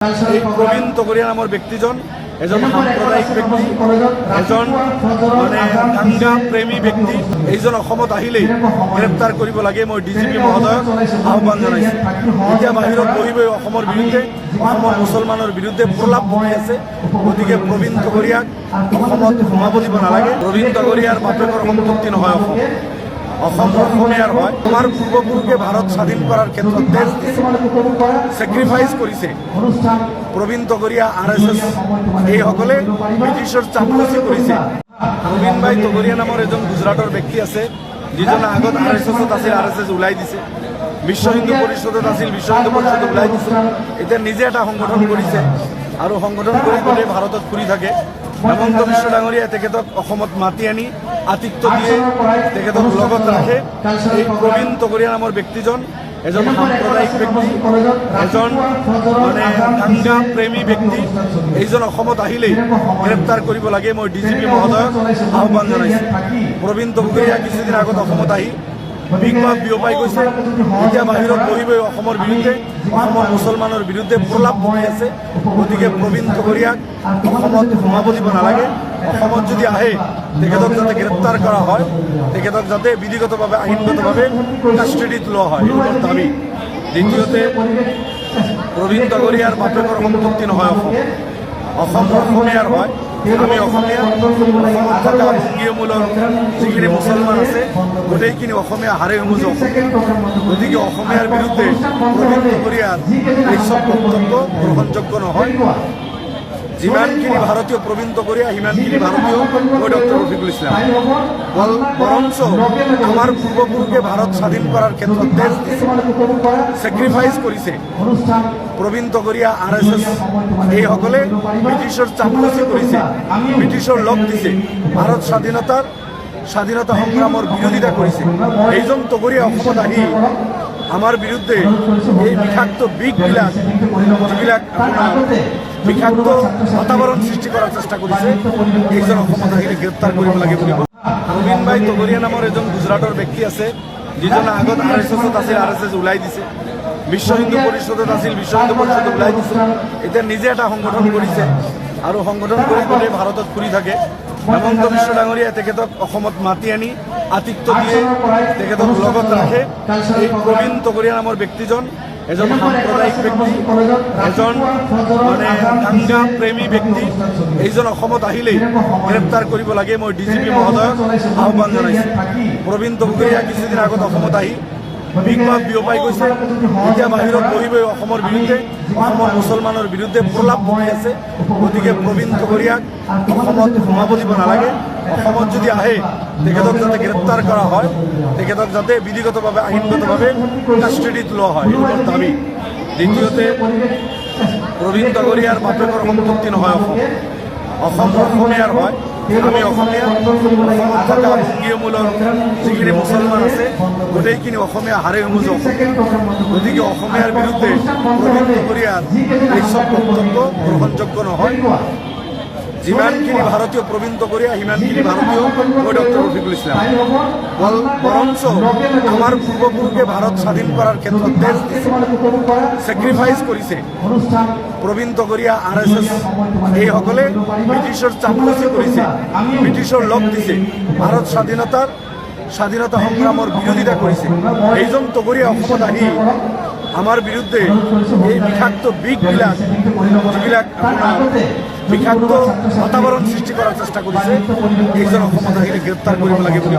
এই প্ৰবীণ তগৰিয়া নামৰ ব্যক্তিজন এজন সাম্প্ৰদায়িক ব্যক্তি, এজন দাঙ্গা প্ৰেমী ব্যক্তি। এইজন অসমত আহিলেই গ্ৰেপ্তাৰ কৰিব লাগে মই ডিজিপি মহোদয়ক আহ্বান জনাইছোঁ। এতিয়া বাহিৰত বহিবই অসমৰ বিৰুদ্ধে, অসমৰ মুছলমানৰ বিৰুদ্ধে প্ৰলাপ বকি আছে। গতিকে প্ৰবীণ তগৰিয়াক অসমত সোমাব দিব নালাগে। প্ৰবীণ তগৰিয়াৰ বাপেকৰ সম্পত্তি নহয় অসম অসমীয়াৰ হয়। আমাৰ পূৰ্বপুৰুষে ভাৰত স্বাধীন কৰাৰ ক্ষেত্ৰত তেজ দিছে, ছেক্ৰিফাইচ কৰিছে। প্ৰবীণ তগৰিয়া RSS এইসকলে ব্ৰিটিছৰ চাপলুচি কৰিছে। প্ৰবীণ ভাই তগৰিয়া নামৰ এজন গুজৰাটৰ ব্যক্তি আছে, যিজনে আগত RSSত আছিল, RSS ওলাই দিছে। বিশ্ব হিন্দু পৰিষদত আছিল, বিশ্ব হিন্দু পৰিষদ ওলাই দিছে। এতিয়া নিজে এটা সংগঠন কৰিছে আৰু সংগঠন কৰি গোটেই ভাৰতত ফুৰি থাকে। হেমন্ত বিশ্ব ডাঙৰীয়াই তেখেতক অসমত মাতি আনি আতিথ্য দিয়ে তেখেতক লগত ৰাখে। এই প্ৰবীণ তগৰিয়া নামৰ ব্যক্তিজন এজন সাম্প্ৰদায়িক ব্যক্তি, এজন দাঙ্গা প্ৰেমী ব্যক্তি। এইজন অসমত আহিলেই গ্ৰেপ্তাৰ কৰিব লাগে মই ডিজিপি মহোদয়ক আহ্বান জনাইছোঁ। প্ৰবীণ তগৰিয়া কিছুদিন আগত অসমত আহি বিগবাদ বিয়পাই গৈছে। এতিয়া বাহিৰত বহিবই অসমৰ বিৰুদ্ধে, অসমৰ মুছলমানৰ বিৰুদ্ধে প্ৰলাপ বকি আছে। গতিকে প্ৰবীণ তগৰিয়াক অসমত সোমাব দিব নালাগে। অসমত যদি আহে তেখেতক যাতে গ্ৰেপ্তাৰ কৰা হয়, তেখেতক যাতে বিধিগতভাৱে আইনগতভাৱে কাষ্টডিত লোৱা হয়, এইবোৰ দাবী। দ্বিতীয়তে, প্ৰবীণ তগৰিয়াৰ বাপেকৰ সম্পত্তি নহয় অসম অসমীয়াৰ হয়। আমি অসমীয়া, অসমত থকা বংগীয়মূলৰ যিখিনি মুছলমান আছে গোটেইখিনি অসমীয়া হাৰে হুমুজ অসম। গতিকে অসমীয়াৰ বিৰুদ্ধে প্ৰবীণ তগৰিয়াৰ এইসব বক্তব্য গ্ৰহণযোগ্য নহয়। যিমানখিনি ভাৰতীয় প্ৰবীণ তগৰিয়া সিমানখিনি ভাৰতীয় মই ডক্টৰ ৰফিকুল ইসলাম। বৰঞ্চ আমাৰ পূৰ্বপুৰুষে ভাৰত স্বাধীন কৰাৰ ক্ষেত্ৰত তেজ দিছে, ছেক্ৰিফাইচ কৰিছে। প্ৰবীণ তগৰিয়া RSS এইসকলে ব্ৰিটিছৰ চাপলুচি কৰিছে, ব্ৰিটিছৰ লগ দিছে, ভাৰত স্বাধীনতা সংগ্ৰামৰ বিৰোধিতা কৰিছে। এইজন তগৰিয়া অসমত আহি আমাৰ বিৰুদ্ধে এই বিষাক্ত বিগবিলাক, যিবিলাক আপোনাৰ বিষাক্ত বাতাবৰণ সৃষ্টি কৰাৰ চেষ্টা কৰিছে, এইজন অসমত আহিলে গ্ৰেপ্তাৰ কৰিব লাগে বুলি কয়। প্ৰবীণ ভাই তগৰিয়া নামৰ এজন গুজৰাটৰ ব্যক্তি আছে, যিজনে আগত RSSত আছিল, RSS ওলাই দিছে। বিশ্ব হিন্দু পৰিষদত আছিল, বিশ্ব হিন্দু পৰিষদ ওলাই দিছে। এতিয়া নিজে এটা সংগঠন কৰিছে আৰু সংগঠন কৰি গোটেই ভাৰতত ফুৰি থাকে। হেমন্ত বিশ্ব ডাঙৰীয়াই তেখেতক অসমত মাতি আনি আতিথ্য দিয়ে তেখেতক লগত ৰাখে। এই প্ৰবীণ তগৰিয়া নামৰ ব্যক্তিজন এজন সাম্প্ৰদায়িক ব্যক্তি, এজন দাঙ্গা প্ৰেমী ব্যক্তি। এইজন অসমত আহিলেই গ্ৰেপ্তাৰ কৰিব লাগে মই ডিজিপি মহোদয়ক আহ্বান জনাইছোঁ। প্ৰবীণ তগৰিয়া কিছুদিন আগত অসমত আহি বিগবাদ বিয়পাই গৈছে। এতিয়া বাহিৰত বহিবই অসমৰ বিৰুদ্ধে, অসমৰ মুছলমানৰ বিৰুদ্ধে প্ৰলাপ বকি আছে। গতিকে প্ৰবীণ তগৰিয়াক অসমত সোমাব দিব নালাগে। অসমত যদি আহে তেখেতক যাতে গ্ৰেপ্তাৰ কৰা হয়, তেখেতক যাতে বিধিগতভাৱে আইনগতভাৱে কাষ্টডিত লোৱা হয়, এইবোৰ দাবী। দ্বিতীয়তে, প্ৰবীণ তগৰিয়াৰ বাপেকৰ সম্পত্তি নহয় অসম অসমীয়াৰ হয়। আমি অসমীয়া, অসমত থকা বংগীয়মূলৰ যিখিনি মুছলমান আছে গোটেইখিনি অসমীয়া হাৰে হুমুজ অসম। গতিকে অসমীয়াৰ বিৰুদ্ধে প্ৰবীণ তগৰিয়াৰ এইসব বক্তব্য গ্ৰহণযোগ্য নহয়। যিমানখিনি ভাৰতীয় প্ৰবীণ তগৰিয়া সিমানখিনি ভাৰতীয় মই ডক্টৰ ৰফিকুল ইসলাম। বৰঞ্চ আমাৰ পূৰ্বপুৰুষে ভাৰত স্বাধীন কৰাৰ ক্ষেত্ৰত তেজ দিছে, ছেক্ৰিফাইচ কৰিছে। প্ৰবীণ তগৰিয়া RSS এইসকলে ব্ৰিটিছৰ চাপলুচি কৰিছে, ব্ৰিটিছৰ লগ দিছে, ভাৰত স্বাধীনতা সংগ্ৰামৰ বিৰোধিতা কৰিছে। এইজন তগৰিয়া অসমত আহি আমাৰ বিৰুদ্ধে এই বিষাক্ত বিগবিলাক, যিবিলাক আপোনাৰ বিষাক্ত বাতাবৰণ সৃষ্টি কৰাৰ চেষ্টা কৰিছে, এইজন অসমত আহিলে গ্ৰেপ্তাৰ কৰিব লাগে বুলি